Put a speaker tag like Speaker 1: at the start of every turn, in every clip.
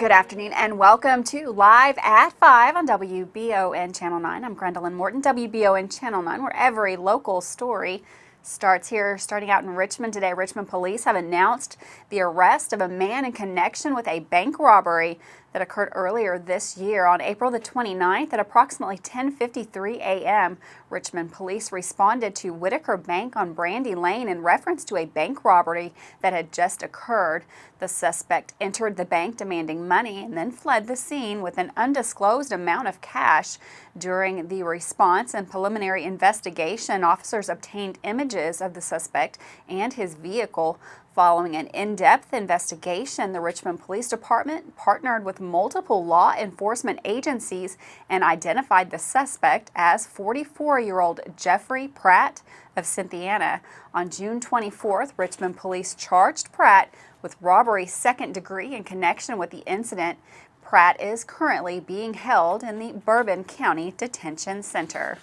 Speaker 1: Good afternoon and welcome to Live at 5 on WBON Channel 9. I'm Gwendolyn Morton, WBON Channel 9, where every local story starts here. Starting out in Richmond today, Richmond police have announced the arrest of a man in connection with a bank robbery that occurred earlier this year. On April the 29th at approximately 10:53 a.m., Richmond police responded to Whitaker Bank on Brandy Lane in reference to a bank robbery that had just occurred. The suspect entered the bank demanding money and then fled the scene with an undisclosed amount of cash. During the response and preliminary investigation, officers obtained images of the suspect and his vehicle. Following an in-depth investigation, the Richmond Police Department partnered with multiple law enforcement agencies and identified the suspect as 44-year-old Jeffrey Pratt of Cynthiana. On June 24th, Richmond police charged Pratt with robbery second degree in connection with the incident. Pratt is currently being held in the Bourbon County Detention Center.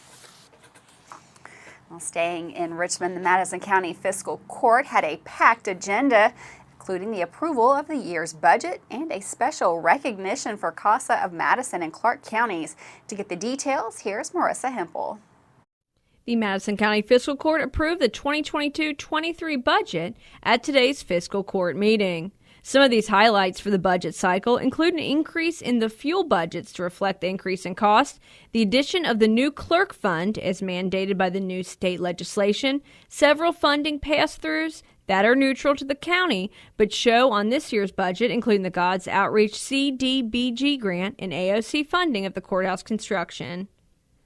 Speaker 1: Well, staying in Richmond, the Madison County Fiscal Court had a packed agenda, including the approval of the year's budget and a special recognition for CASA of Madison and Clark counties. To get the details, here's Marissa Hempel.
Speaker 2: The Madison County Fiscal Court approved the 2022-23 budget at today's Fiscal Court meeting. Some of these highlights for the budget cycle include an increase in the fuel budgets to reflect the increase in cost, the addition of the new clerk fund as mandated by the new state legislation, several funding pass-throughs that are neutral to the county but show on this year's budget, including the God's Outreach CDBG grant and AOC funding of the courthouse construction.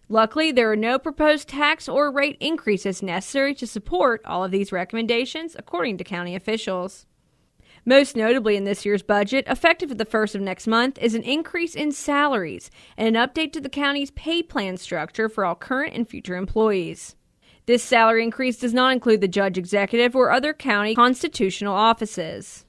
Speaker 2: Luckily, there are no proposed tax or rate increases necessary to support all of these recommendations, according to county officials. Most notably in this year's budget, effective at the first of next month, is an increase in salaries and an update to the county's pay plan structure for all current and future employees. This salary increase does not include the judge executive or other county constitutional offices.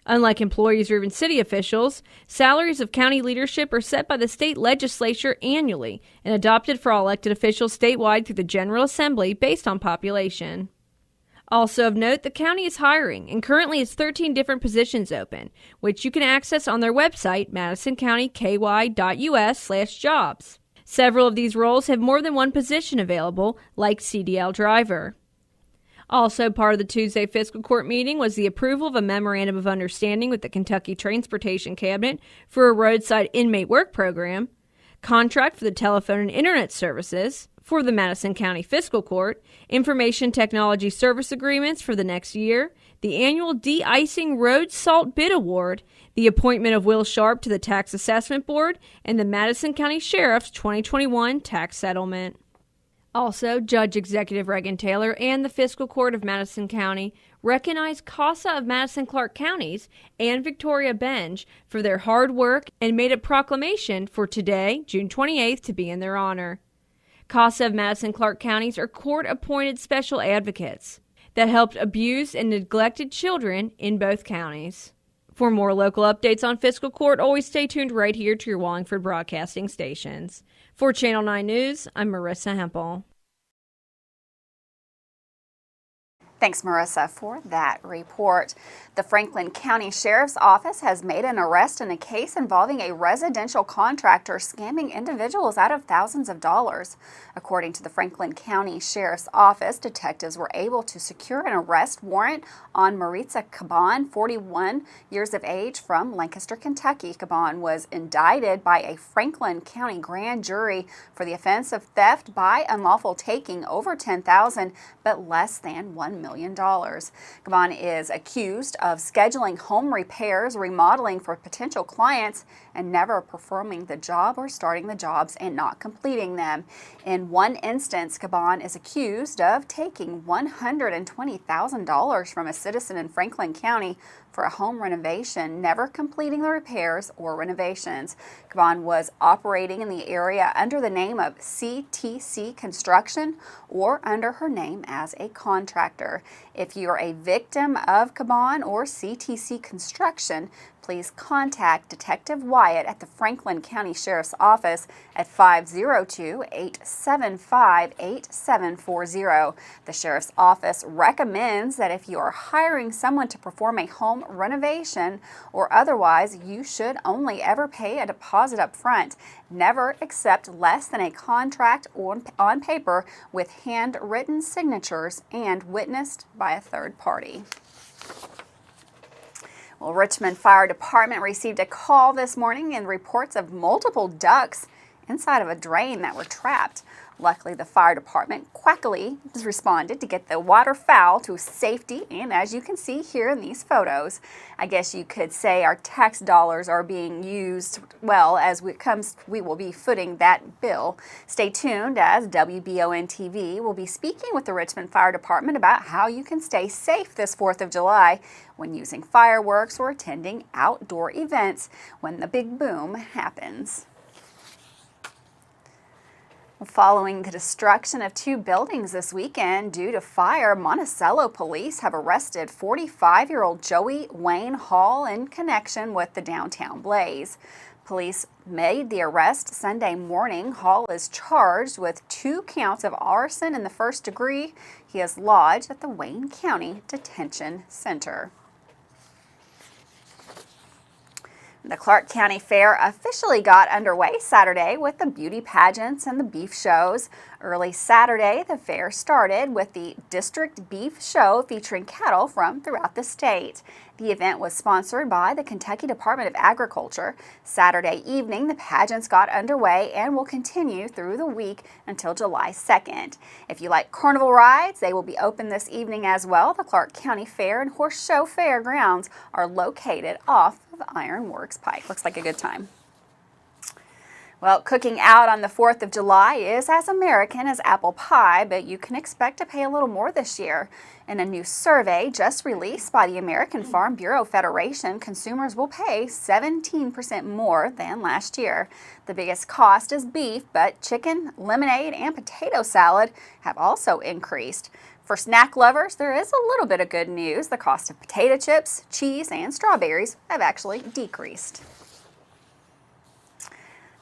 Speaker 2: Unlike employees or even city officials, salaries of county leadership are set by the state legislature annually and adopted for all elected officials statewide through the General Assembly based on population. Also of note, the county is hiring and currently has 13 different positions open, which you can access on their website, madisoncountyky.us/jobs. Several of these roles have more than one position available, like CDL driver. Also part of the Tuesday Fiscal Court meeting was the approval of a memorandum of understanding with the Kentucky Transportation Cabinet for a roadside inmate work program, contract for the telephone and internet services for the Madison County Fiscal Court, information technology service agreements for the next year, the annual de-icing road salt bid award, the appointment of Will Sharp to the Tax Assessment Board, and the Madison County Sheriff's 2021 tax settlement. Also, Judge Executive Reagan Taylor and the Fiscal Court of Madison County recognized CASA of Madison Clark counties and Victoria Benj for their hard work and made a proclamation for today, June 28th, to be in their honor. CASA of Madison Clark counties are court-appointed special advocates that helped abused and neglected children in both counties. For more local updates on Fiscal Court, always stay tuned right here to your Wallingford broadcasting stations. For Channel 9 News, I'm Marissa Hempel.
Speaker 1: Thanks, Marissa, for that report. The Franklin County Sheriff's Office has made an arrest in a case involving a residential contractor scamming individuals out of thousands of dollars. According to the Franklin County Sheriff's Office, detectives were able to secure an arrest warrant on Maritza Caban, 41 years of age, from Lancaster, Kentucky. Caban was indicted by a Franklin County grand jury for the offense of theft by unlawful taking over $10,000 but less than $1 million. Caban is accused of scheduling home repairs, remodeling for potential clients, and never performing the job or starting the jobs and not completing them. In one instance, Caban is accused of taking $120,000 from a citizen in Franklin County for a home renovation, never completing the repairs or renovations. Caban was operating in the area under the name of CTC Construction or under her name as a contractor. If you are a victim of Caban or CTC construction, please contact Detective Wyatt at the Franklin County Sheriff's Office at 502-875-8740. The Sheriff's Office recommends that if you are hiring someone to perform a home renovation or otherwise, you should only ever pay a deposit up front. Never accept less than a contract on paper with handwritten signatures and witnessed by a third party. Well, Richmond Fire Department received a call this morning and reports of multiple ducks inside of a drain that were trapped. Luckily, the fire department quickly responded to get the waterfowl to safety, and as you can see here in these photos, I guess you could say our tax dollars are being used well. As we will be footing that bill. Stay tuned, as WBON TV will be speaking with the Richmond Fire Department about how you can stay safe this 4th of July when using fireworks or attending outdoor events when the big boom happens. Following the destruction of 2 buildings this weekend due to fire, Monticello police have arrested 45-year-old Joey Wayne Hall in connection with the downtown blaze. Police made the arrest Sunday morning. Hall is charged with 2 counts of arson in the 1st degree. He is lodged at the Wayne County Detention Center. The Clark County Fair officially got underway Saturday with the beauty pageants and the beef shows. Early Saturday, the fair started with the District Beef Show featuring cattle from throughout the state. The event was sponsored by the Kentucky Department of Agriculture. Saturday evening, the pageants got underway and will continue through the week until July 2nd. If you like carnival rides, they will be open this evening as well. The Clark County Fair and Horse Show Fairgrounds are located off of Ironworks Pike. Looks like a good time. Well, cooking out on the 4th of July is as American as apple pie, but you can expect to pay a little more this year. In a new survey just released by the American Farm Bureau Federation, consumers will pay 17% more than last year. The biggest cost is beef, but chicken, lemonade, and potato salad have also increased. For snack lovers, there is a little bit of good news. The cost of potato chips, cheese, and strawberries have actually decreased.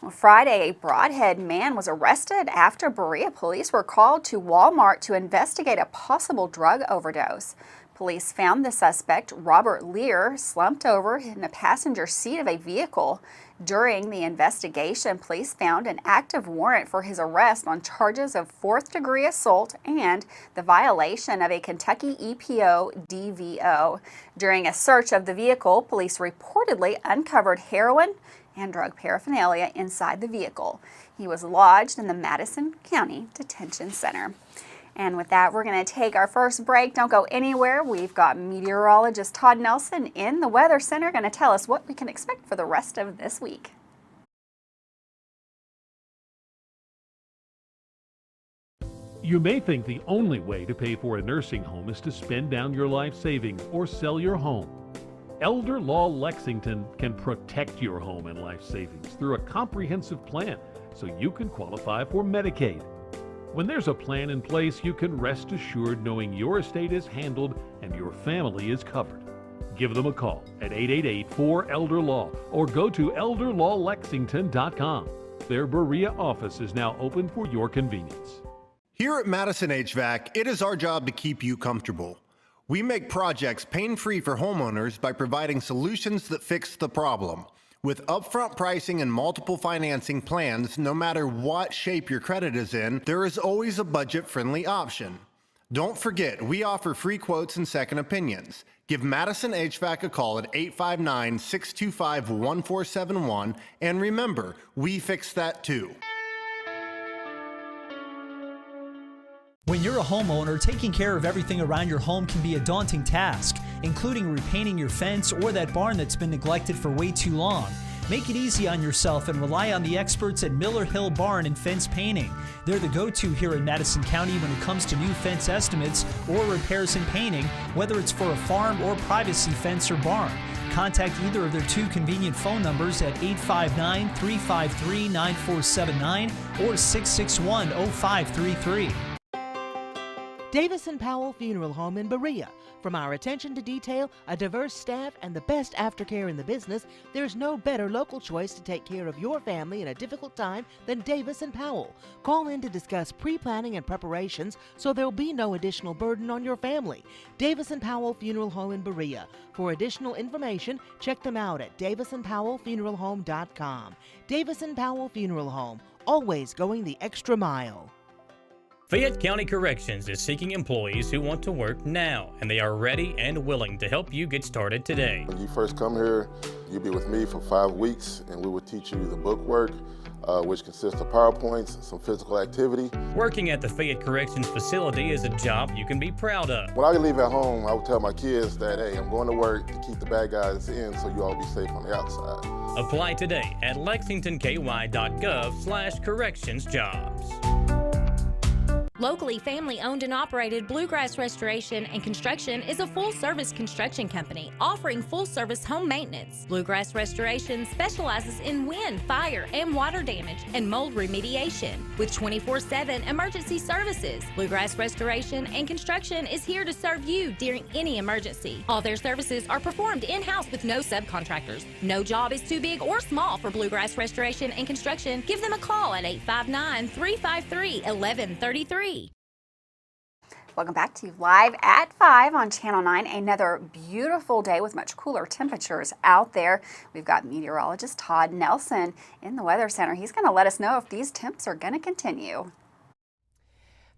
Speaker 1: Well, Friday, a Broadhead man was arrested after Berea police were called to Walmart to investigate a possible drug overdose. Police found the suspect, Robert Lear, slumped over in the passenger seat of a vehicle. During the investigation, police found an active warrant for his arrest on charges of 4th-degree assault and the violation of a Kentucky EPO DVO. During a search of the vehicle, police reportedly uncovered heroin and drug paraphernalia inside the vehicle. He was lodged in the Madison County Detention Center. And with that, we're going to take our first break. Don't go anywhere. We've got meteorologist Todd Nelson in the Weather Center going to tell us what we can expect for the rest of this week.
Speaker 3: You may think the only way to pay for a nursing home is to spend down your life savings or sell your home. Elder Law Lexington can protect your home and life savings through a comprehensive plan so you can qualify for Medicaid. When there's a plan in place, you can rest assured knowing your estate is handled and your family is covered. Give them a call at 888-4-ELDER-LAW or go to elderlawlexington.com. Their Berea office is now open for your convenience.
Speaker 4: Here at Madison HVAC, it is our job to keep you comfortable. We make projects pain-free for homeowners by providing solutions that fix the problem. With upfront pricing and multiple financing plans, no matter what shape your credit is in, there is always a budget-friendly option. Don't forget, we offer free quotes and second opinions. Give Madison HVAC a call at 859-625-1471, and remember, we fix that too.
Speaker 5: When you're a homeowner, taking care of everything around your home can be a daunting task, including repainting your fence or that barn that's been neglected for way too long. Make it easy on yourself and rely on the experts at Miller Hill Barn and Fence Painting. They're the go-to here in Madison County when it comes to new fence estimates or repairs and painting, whether it's for a farm or privacy fence or barn. Contact either of their 2 convenient phone numbers at 859-353-9479 or 661-0533.
Speaker 6: Davis & Powell Funeral Home in Berea. From our attention to detail, a diverse staff, and the best aftercare in the business, there's no better local choice to take care of your family in a difficult time than Davis & Powell. Call in to discuss pre-planning and preparations so there'll be no additional burden on your family. Davis & Powell Funeral Home in Berea. For additional information, check them out at davisandpowellfuneralhome.com. Davis & Powell Funeral Home, always going the extra mile.
Speaker 7: Fayette County Corrections is seeking employees who want to work now, and they are ready and willing to help you get started today.
Speaker 8: When you first come here, you'll be with me for 5 weeks, and we will teach you the book work, which consists of PowerPoints, some physical activity.
Speaker 7: Working at the Fayette Corrections facility is a job you can be proud of.
Speaker 8: When I leave at home, I would tell my kids that, hey, I'm going to work to keep the bad guys in so you all be safe on the outside.
Speaker 7: Apply today at lexingtonky.gov/correctionsjobs.
Speaker 9: Locally family-owned and operated Bluegrass Restoration and Construction is a full-service construction company offering full-service home maintenance. Bluegrass Restoration specializes in wind, fire, and water damage and mold remediation. With 24/7 emergency services, Bluegrass Restoration and Construction is here to serve you during any emergency. All their services are performed in-house with no subcontractors. No job is too big or small for Bluegrass Restoration and Construction. Give them a call at 859-353-1133.
Speaker 1: Welcome back to Live at 5 on Channel 9. Another beautiful day with much cooler temperatures out there. We've got meteorologist Todd Nelson in the Weather Center. He's going to let us know if these temps are going to continue.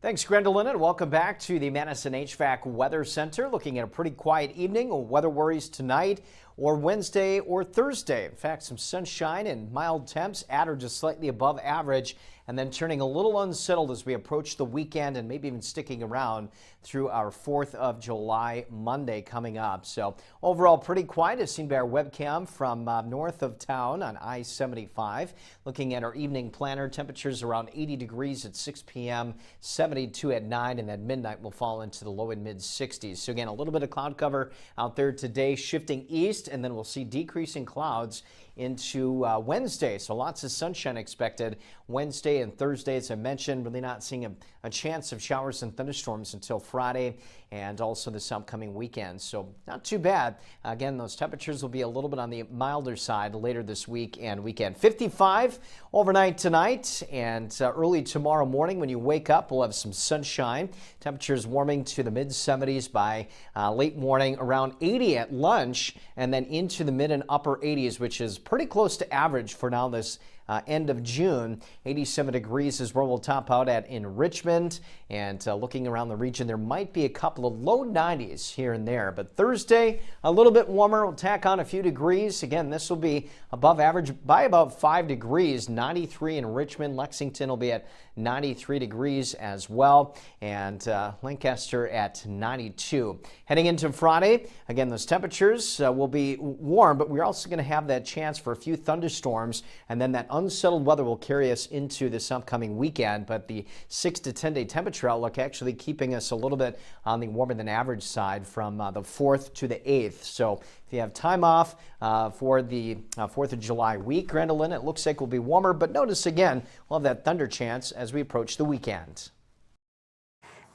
Speaker 10: Thanks, Gwendolyn, and welcome back to the Madison HVAC Weather Center. Looking at a pretty quiet evening. Weather worries tonight or Wednesday or Thursday. In fact, some sunshine and mild temps at or just slightly above average, and then turning a little unsettled as we approach the weekend and maybe even sticking around through our 4th of July Monday coming up. So overall pretty quiet as seen by our webcam from north of town on I-75. Looking at our evening planner, temperatures around 80 degrees at 6 p.m., 72 at 9, and then midnight will fall into the low and mid 60s. So again, a little bit of cloud cover out there today, shifting east, and then we'll see decreasing clouds into Wednesday. So lots of sunshine expected Wednesday and Thursday. As I mentioned, really not seeing a chance of showers and thunderstorms until Friday and also this upcoming weekend. So not too bad. Again, those temperatures will be a little bit on the milder side later this week and weekend. 55 overnight tonight and early tomorrow morning when you wake up, we'll have some sunshine. Temperatures warming to the mid 70s by late morning, around 80 at lunch, and then into the mid and upper 80s, which is pretty close to average for now this end of June. 87 degrees is where we'll top out at in Richmond, and looking around the region, there might be a couple of low 90s here and there, but Thursday a little bit warmer. We'll tack on a few degrees. Again, this will be above average by about 5 degrees. 93 in Richmond. Lexington will be at 93 degrees as well, and Lancaster at 92. Heading into Friday, again, those temperatures will be warm, but we're also going to have that chance for a few thunderstorms, and then that unsettled weather will carry us into this upcoming weekend. But the 6 to 10 day temperature outlook actually keeping us a little bit on the warmer than average side from the 4th to the 8th. So if you have time off for the 4th of July week, Gwendolyn, it looks like we'll be warmer, but notice again, we'll have that thunder chance as we approach the weekend.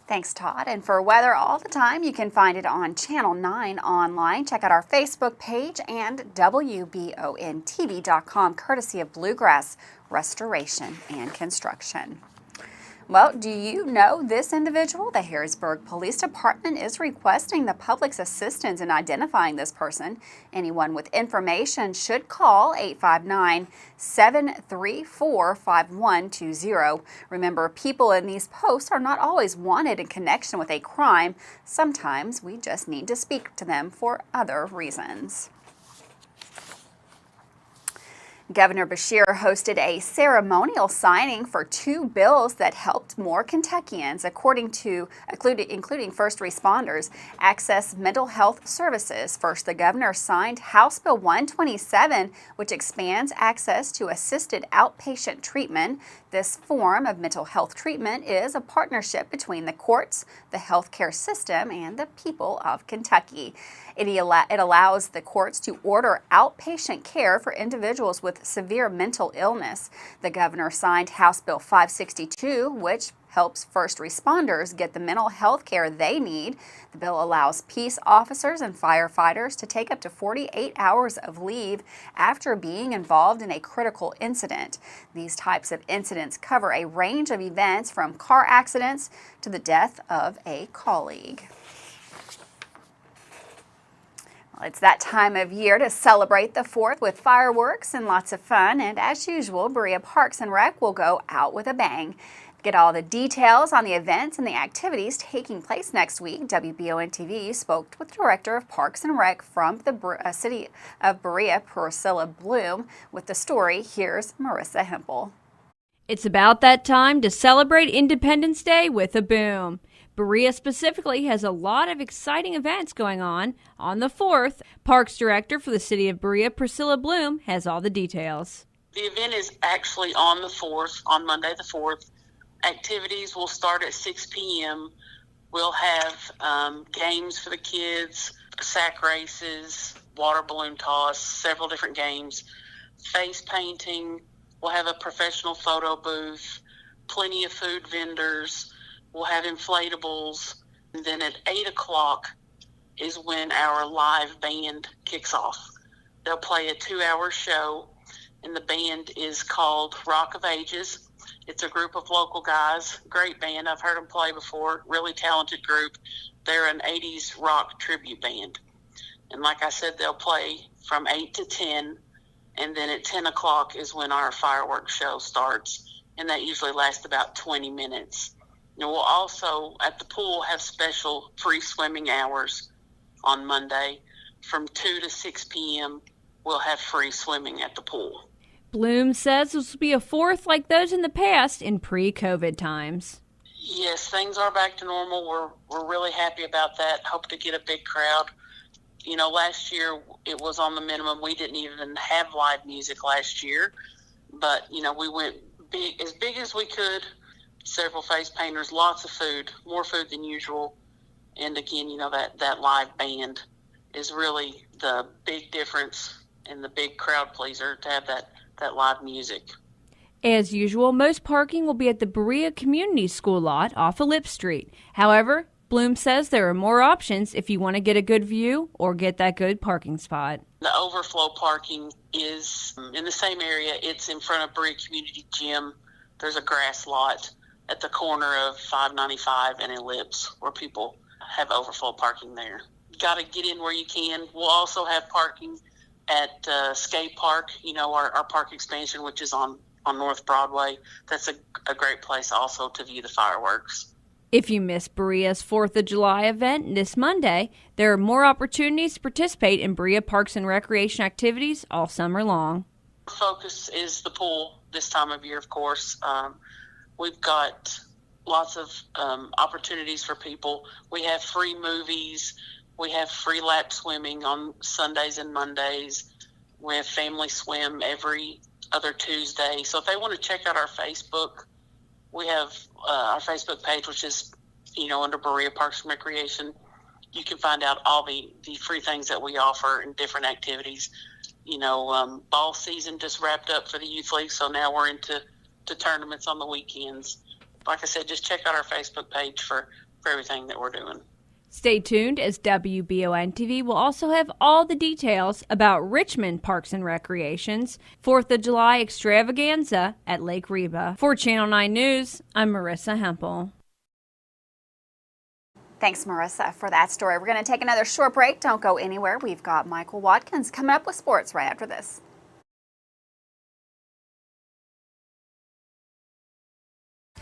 Speaker 1: Thanks, Todd. And for weather all the time, you can find it on Channel 9 online. Check out our Facebook page and WBONTV.com, courtesy of Bluegrass Restoration and Construction. Well, do you know this individual? The Harrisburg Police Department is requesting the public's assistance in identifying this person. Anyone with information should call 859-734-5120. Remember, people in these posts are not always wanted in connection with a crime. Sometimes we just need to speak to them for other reasons. Governor Beshear hosted a ceremonial signing for 2 bills that helped more Kentuckians, including first responders, access mental health services. First, the governor signed House Bill 127, which expands access to assisted outpatient treatment. This form of mental health treatment is a partnership between the courts, the healthcare system, and the people of Kentucky. It allows the courts to order outpatient care for individuals with with severe mental illness. The governor signed House Bill 562, which helps first responders get the mental health care they need. The bill allows peace officers and firefighters to take up to 48 hours of leave after being involved in a critical incident. These types of incidents cover a range of events from car accidents to the death of a colleague. Well, it's that time of year to celebrate the 4th with fireworks and lots of fun, and as usual, Berea Parks Rec will go out with a bang. Get all the details on the events and the activities taking place next week, WBON-TV spoke with Director of Parks and Rec from the city of Berea, Priscilla Bloom. With the story, here's Marissa Hempel.
Speaker 2: It's about that time to celebrate Independence Day with a boom. Berea specifically has a lot of exciting events going on the 4th. Parks Director for the city of Berea, Priscilla Bloom, has all the details.
Speaker 11: The event is actually on the 4th, on Monday the 4th. Activities will start at 6 p.m. We'll have games for the kids, sack races, water balloon toss, several different games, face painting. We'll have a professional photo booth, plenty of food vendors. We'll have inflatables. And then at 8 o'clock is when our live band kicks off. They'll play a 2-hour show, and the band is called Rock of Ages. It's a group of local guys, great band. I've heard them play before, really talented group. They're an 80s rock tribute band. And like I said, they'll play from 8 to 10, and then at 10 o'clock is when our fireworks show starts, and that usually lasts about 20 minutes. And we'll also, at the pool, have special free swimming hours on Monday. From 2 to 6 p.m., we'll have free swimming at the pool.
Speaker 2: Bloom says this will be a 4th like those in the past in pre-COVID times.
Speaker 11: Yes, things are back to normal. We're really happy about that. Hope to get a big crowd. You know, last year it was on the minimum. We didn't even have live music last year. But, you know, we went big as we could. Several face painters, lots of food, more food than usual. And again, you know, that live band is really the big difference and the big crowd pleaser to have that live music.
Speaker 2: As usual, most parking will be at the Berea Community School lot off of Lip Street. However, Bloom says there are more options if you want to get a good view or get that good parking spot.
Speaker 11: The overflow parking is in the same area. It's in front of Berea Community Gym. There's a grass lot at the corner of 595 and Ellipse where people have overflow parking there. Got to get in where you can. We'll also have parking at Skate Park, you know, our park expansion, which is on North Broadway. That's a great place also to view the fireworks.
Speaker 2: If you missed Berea's 4th of July event this Monday, there are more opportunities to participate in Berea Parks and Recreation activities all summer long.
Speaker 11: Our focus is the pool this time of year, of course. We've got lots of opportunities for people. We have free movies. We have free lap swimming on Sundays and Mondays. We have family swim every other Tuesday. So if they want to check out our Facebook, we have our Facebook page, which is, you know, under Berea Parks and Recreation. You can find out all the free things that we offer and different activities. You know, ball season just wrapped up for the Youth League, so now we're into tournaments on the weekends. Like I said, just check out our Facebook page for everything that we're doing.
Speaker 2: Stay tuned as WBON-TV will also have all the details about Richmond Parks and Recreation's 4th of July extravaganza at Lake Reba. For Channel 9 News, I'm Marissa Hempel.
Speaker 1: Thanks, Marissa, for that story. We're going to take another short break. Don't go anywhere. We've got Michael Watkins coming up with sports right after this.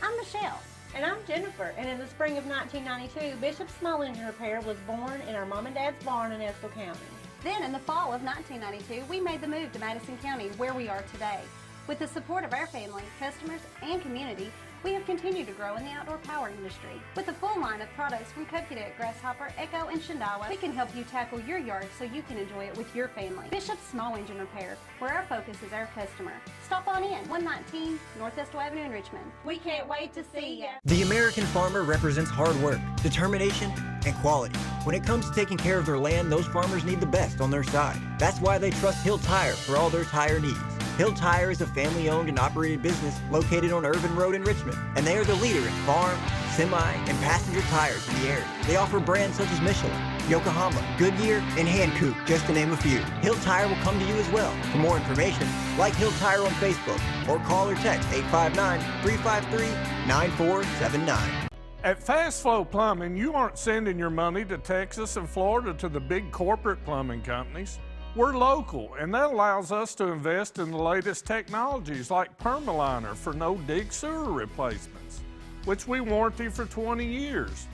Speaker 12: I'm Michelle. And I'm Jennifer, and in the spring of 1992, Bishop Small Engine Repair was born in our mom and dad's barn in Estill County.
Speaker 13: Then in the fall of 1992, we made the move to Madison County, where we are today. With the support of our family, customers, and community, we have continued to grow in the outdoor power industry. With a full line of products from Cub Cadet, Grasshopper, Echo, and Shindawa, we can help you tackle your yard so you can enjoy it with your family. Bishop Small Engine Repair, where our focus is our customer. Stop on in, 119 North Estill Avenue in Richmond. We can't wait to see you.
Speaker 14: The American farmer represents hard work, determination, and quality. When it comes to taking care of their land, those farmers need the best on their side. That's why they trust Hill Tire for all their tire needs. Hill Tire is a family-owned and operated business located on Irvin Road in Richmond, and they are the leader in farm, semi, and passenger tires in the area. They offer brands such as Michelin, Yokohama, Goodyear, and Hankook, just to name a few. Hill Tire will come to you as well. For more information, like Hill Tire on Facebook or call or text 859-353-9479.
Speaker 15: At Fast Flow Plumbing, you aren't sending your money to Texas and Florida to the big corporate plumbing companies. We're local, and that allows us to invest in the latest technologies like Permaliner for no-dig sewer replacements, which we warranty for 20 years.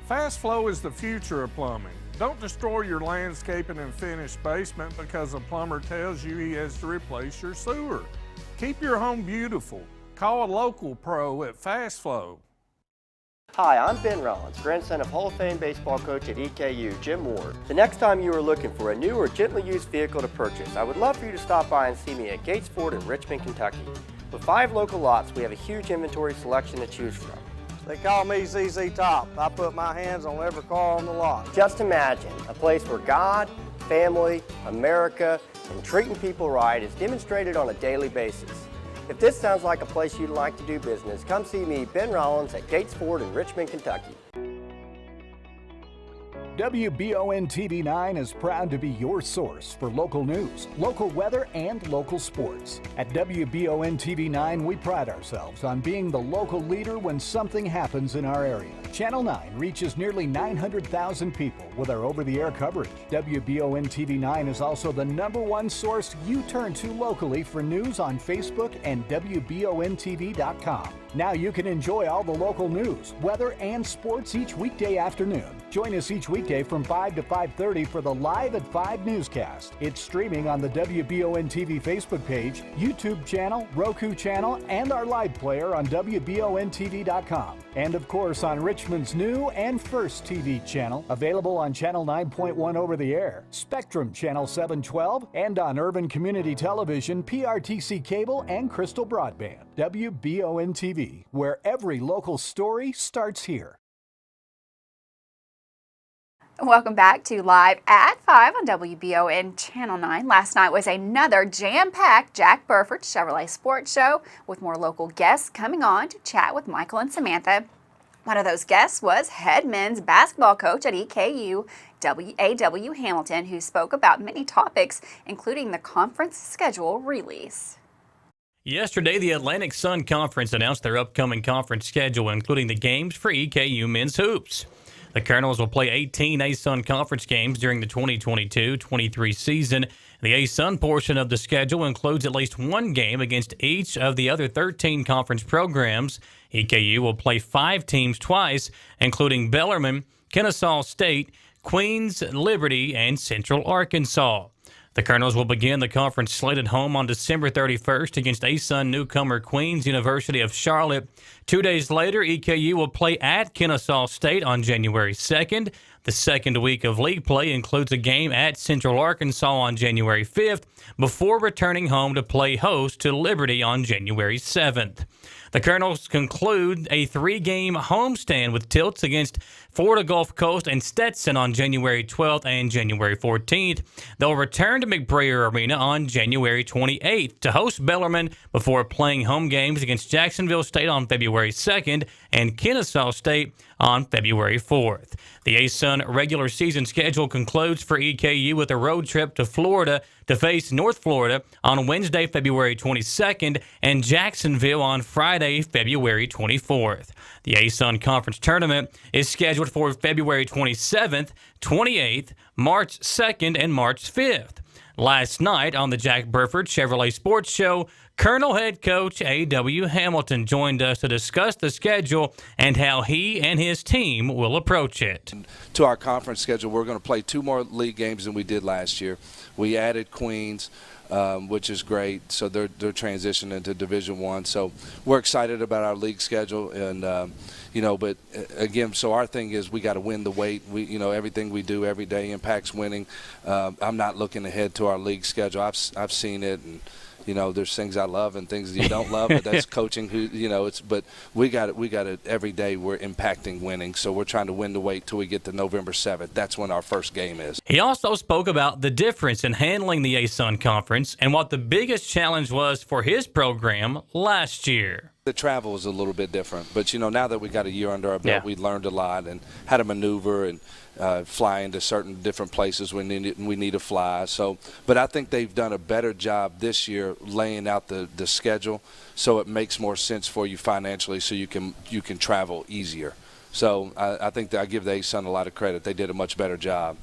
Speaker 15: Fast Flow is the future of plumbing. Don't destroy your landscaping and finished basement because a plumber tells you he has to replace your sewer. Keep your home beautiful. Call a local pro at Fast Flow.
Speaker 16: Hi, I'm Ben Rollins, grandson of Hall of Fame baseball coach at EKU, Jim Ward. The next time you are looking for a new or gently used vehicle to purchase, I would love for you to stop by and see me at Gates Ford in Richmond, Kentucky. With 5 local lots, we have a huge inventory selection to choose from.
Speaker 17: They call me ZZ Top. I put my hands on every car on the lot.
Speaker 16: Just imagine a place where God, family, America, and treating people right is demonstrated on a daily basis. If this sounds like a place you'd like to do business, come see me, Ben Rollins, at Gates Ford in Richmond, Kentucky.
Speaker 18: WBON TV9 is proud to be your source for local news, local weather, and local sports. At WBON TV9, we pride ourselves on being the local leader when something happens in our area. Channel 9 reaches nearly 900,000 people with our over-the-air coverage. WBON TV9 is also the #1 source you turn to locally for news on Facebook and WBONTV.com. Now you can enjoy all the local news, weather, and sports each weekday afternoon. Join us each weekday from 5 to 5:30 for the Live at 5 newscast. It's streaming on the WBON TV Facebook page, YouTube channel, Roku channel, and our live player on WBONTV.com. And of course on Richmond's new and first TV channel, available on Channel 9.1 over the air, Spectrum Channel 712, and on Urban Community Television, PRTC Cable, and Crystal Broadband. WBON TV, where every local story starts here.
Speaker 1: Welcome back to Live at 5 on WBON Channel 9. Last night was another jam-packed Jack Burford Chevrolet Sports Show with more local guests coming on to chat with Michael and Samantha. One of those guests was head men's basketball coach at EKU, A.W. Hamilton, who spoke about many topics, including the conference schedule release.
Speaker 7: Yesterday, the Atlantic Sun Conference announced their upcoming conference schedule, including the games for EKU men's hoops. The Colonels will play 18 A-Sun Conference games during the 2022-23 season. The A-Sun portion of the schedule includes at least one game against each of the other 13 conference programs. EKU will play 5 teams twice, including Bellarmine, Kennesaw State, Queens, Liberty, and Central Arkansas. The Colonels will begin the conference slate at home on December 31st against A-Sun newcomer Queens University of Charlotte. 2 days later, EKU will play at Kennesaw State on January 2nd. The second week of league play includes a game at Central Arkansas on January 5th before returning home to play host to Liberty on January 7th. The Colonels conclude a 3-game homestand with tilts against Florida Gulf Coast and Stetson on January 12th and January 14th. They'll return to McBrayer Arena on January 28th to host Bellarmine before playing home games against Jacksonville State on February 2nd and Kennesaw State on February 4th. The A-Sun regular season schedule concludes for EKU with a road trip to Florida to face North Florida on Wednesday, February 22nd, and Jacksonville on Friday, February 24th. The A-Sun Conference Tournament is scheduled for February 27th, 28th, March 2nd, and March 5th. Last night on the Jack Burford Chevrolet Sports Show, Colonel Head Coach A.W. Hamilton joined us to discuss the schedule and how he and his team will approach it.
Speaker 19: To our conference schedule, we're going to play 2 more league games than we did last year. We added Queens, which is great, so they're transitioning to Division I. So we're excited about our league schedule, and but again, so our thing is we got to win the weight. We, everything we do every day impacts winning. I'm not looking ahead to our league schedule. I've seen it, and You know, there's things I love and things you don't love, but that's coaching. But we got it every day. We're impacting winning, so we're trying to win to wait till we get to November 7th. That's when our first game is.
Speaker 7: He also spoke about the difference in handling the ASUN Conference and what the biggest challenge was for his program last year.
Speaker 19: The travel was a little bit different, but now that we got a year under our belt, we learned a lot and how to maneuver and fly into certain different places when we need to fly. So, but I think they've done a better job this year laying out the schedule so it makes more sense for you financially, so you can travel easier. So I think that I give the ASUN a lot of credit. They did a much better job.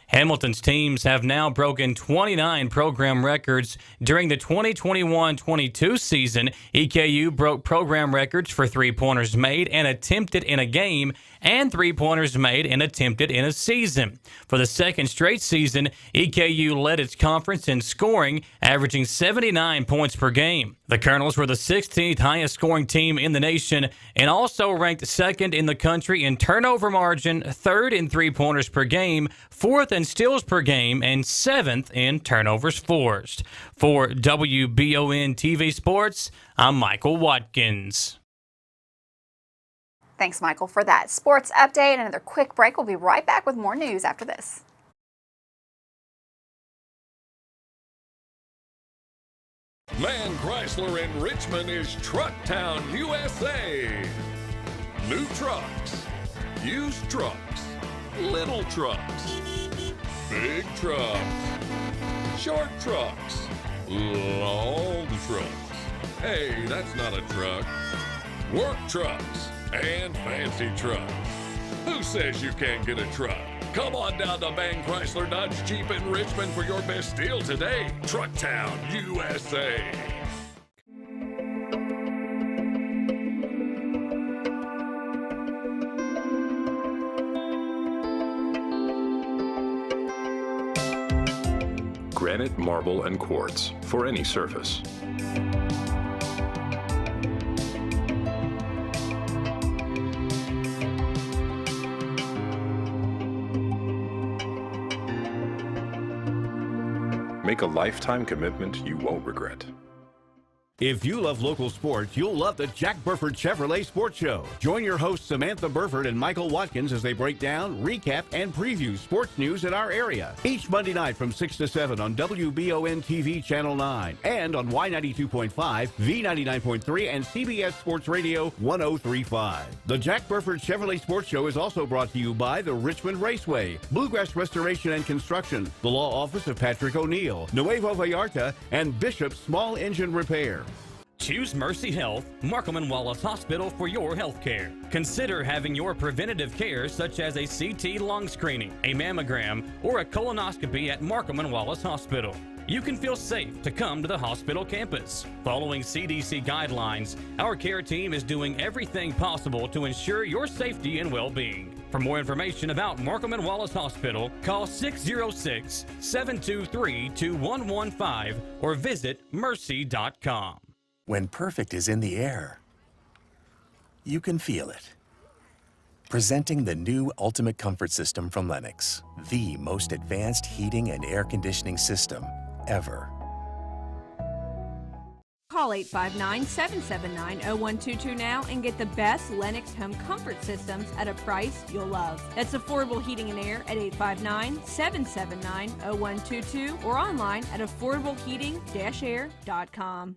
Speaker 7: Hamilton's teams have now broken 29 program records during the 2021-22 season. EKU broke program records for three-pointers made and attempted in a game and three-pointers made and attempted in a season. For the second straight season, EKU led its conference in scoring, averaging 79 points per game. The Colonels were the 16th highest scoring team in the nation and also ranked second in the country in turnover margin, third in three-pointers per game, fourth in steals per game, and seventh in turnovers forced. For WBON TV Sports, I'm Michael Watkins.
Speaker 1: Thanks, Michael, for that sports update. Another quick break. We'll be right back with more news after this.
Speaker 20: Man Chrysler in Richmond is Truck Town, USA. New trucks, used trucks, little trucks, big trucks, short trucks, long trucks. Hey, that's not a truck. Work trucks and fancy trucks. Who says you can't get a truck? Come on down to Man Chrysler Dodge Jeep in Richmond for your best deal today. Truck Town, USA.
Speaker 21: Granite, marble, and quartz for any surface. Make a lifetime commitment you won't regret.
Speaker 22: If you love local sports, you'll love the Jack Burford Chevrolet Sports Show. Join your hosts Samantha Burford and Michael Watkins as they break down, recap, and preview sports news in our area. Each Monday night from 6 to 7 on WBON TV Channel 9 and on Y92.5, V99.3, and CBS Sports Radio 103.5. The Jack Burford Chevrolet Sports Show is also brought to you by the Richmond Raceway, Bluegrass Restoration and Construction, the Law Office of Patrick O'Neill, Nuevo Vallarta, and Bishop Small Engine Repair.
Speaker 7: Choose Mercy Health, Markham and Wallace Hospital for your health care. Consider having your preventative care such as a CT lung screening, a mammogram, or a colonoscopy at Markham and Wallace Hospital. You can feel safe to come to the hospital campus. Following CDC guidelines, our care team is doing everything possible to ensure your safety and well-being. For more information about Markham and Wallace Hospital, call 606-723-2115 or visit mercy.com.
Speaker 23: When perfect is in the air, you can feel it. Presenting the new Ultimate Comfort System from Lennox, the most advanced heating and air conditioning system ever.
Speaker 2: Call 859-779-0122 now and get the best Lennox home comfort systems at a price you'll love. That's affordable heating and air at 859-779-0122 or online at affordableheating-air.com.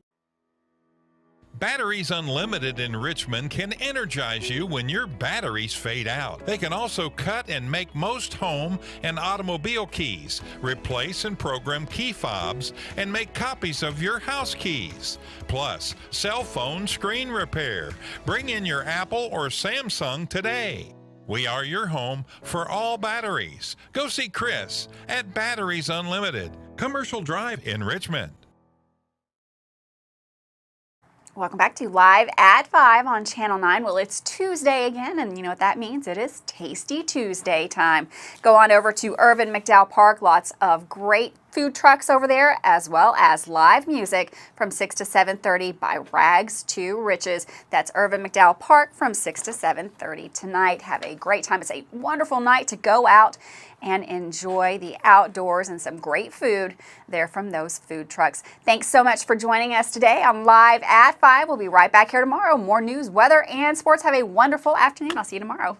Speaker 24: Batteries Unlimited in Richmond can energize you when your batteries fade out. They can also cut and make most home and automobile keys, replace and program key fobs, and make copies of your house keys. Plus, cell phone screen repair. Bring in your Apple or Samsung today. We are your home for all batteries. Go see Chris at Batteries Unlimited, Commercial Drive in Richmond.
Speaker 1: Welcome back to Live at 5 on Channel 9. Well, it's Tuesday again, and you know what that means. It is Tasty Tuesday time. Go on over to Irvin McDowell Park. Lots of great food trucks over there, as well as live music from 6 to 7:30 by Rags to Riches. That's Irvin McDowell Park from 6 to 7:30 tonight. Have a great time. It's a wonderful night to go out and enjoy the outdoors and some great food there from those food trucks. Thanks so much for joining us today on Live at 5. We'll be right back here tomorrow. More news, weather, and sports. Have a wonderful afternoon. I'll see you tomorrow.